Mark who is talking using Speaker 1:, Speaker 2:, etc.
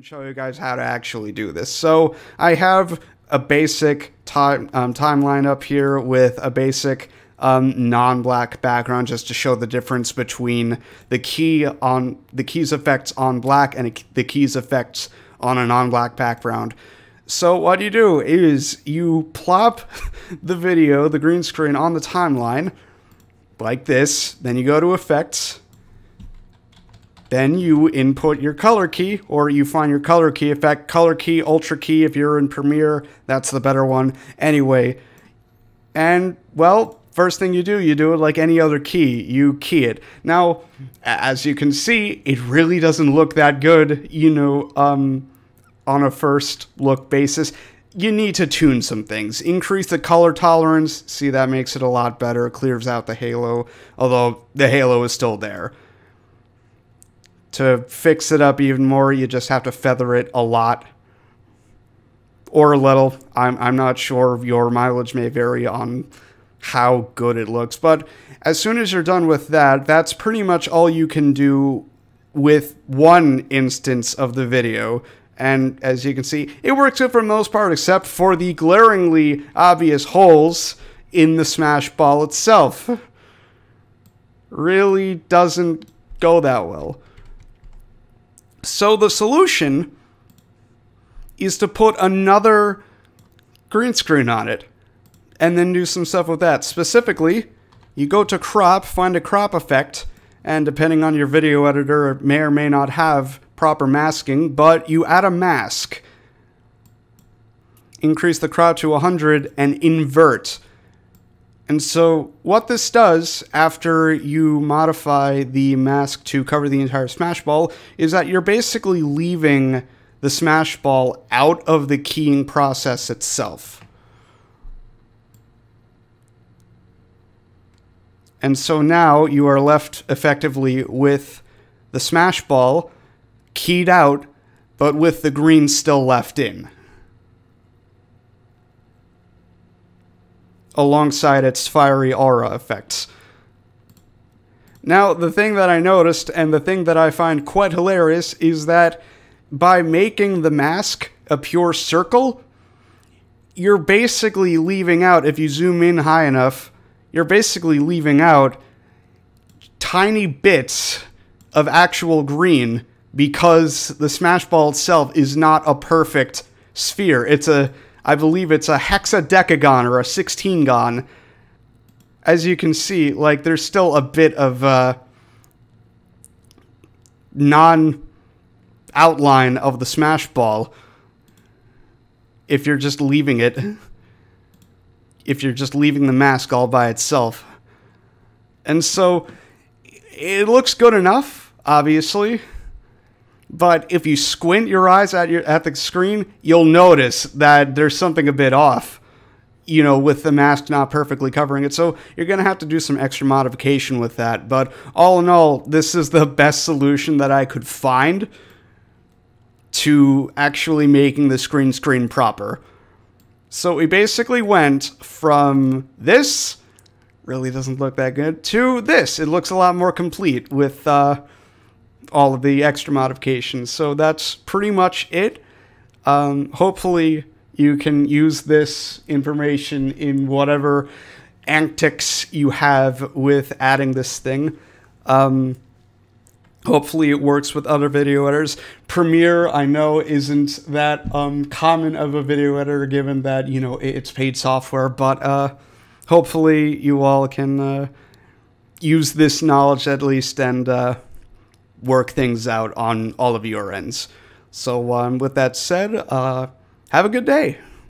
Speaker 1: show you guys how to actually do this. So I have a basic timeline up here with a basic non-black background, just to show the difference between the keys effects on black and the keys effects on a non-black background. So what you do is you plop the video, the green screen, on the timeline like this. Then you go to effects. Then you input your color key, or you find your color key effect. Color key, ultra key, if you're in Premiere, that's the better one. Anyway, and, well, first thing you do it like any other key. You key it. Now, as you can see, it really doesn't look that good, you know, on a first look basis. You need to tune some things. Increase the color tolerance. See, that makes it a lot better. It clears out the halo, although the halo is still there. To fix it up even more, you just have to feather it a lot. Or a little. I'm not sure. Your mileage may vary on how good it looks. But as soon as you're done with that, that's pretty much all you can do with one instance of the video. And as you can see, it works good for the most part, except for the glaringly obvious holes in the Smash Ball itself. Really doesn't go that well. So the solution is to put another green screen on it, and then do some stuff with that. Specifically, you go to crop, find a crop effect, and depending on your video editor, it may or may not have proper masking, but you add a mask. Increase the crop to 100 and invert. And so what this does, after you modify the mask to cover the entire Smash Ball, is that you're basically leaving the Smash Ball out of the keying process itself. And so now you are left effectively with the Smash Ball keyed out, but with the green still left in, alongside its fiery aura effects. Now, the thing that I noticed, and the thing that I find quite hilarious, is that by making the mask a pure circle, you're basically leaving out, if you zoom in high enough, you're basically leaving out tiny bits of actual green, because the Smash Ball itself is not a perfect sphere. I believe it's a hexadecagon or a 16gon. As you can see, like, there's still a bit of non-outline of the Smash Ball if you're just leaving it. If you're just leaving the mask all by itself. And so, it looks good enough, obviously. But if you squint your eyes at the screen, you'll notice that there's something a bit off, you know, with the mask not perfectly covering it. So you're going to have to do some extra modification with that. But all in all, this is the best solution that I could find to actually making the screen proper. So we basically went from this, really doesn't look that good, to this. It looks a lot more complete with all of the extra modifications. So that's pretty much it. Hopefully you can use this information in whatever antics you have with adding this thing. Hopefully it works with other video editors. Premiere, I know, isn't that common of a video editor, given that, you know, it's paid software, but hopefully you all can use this knowledge at least and work things out on all of your ends. So with that said, have a good day.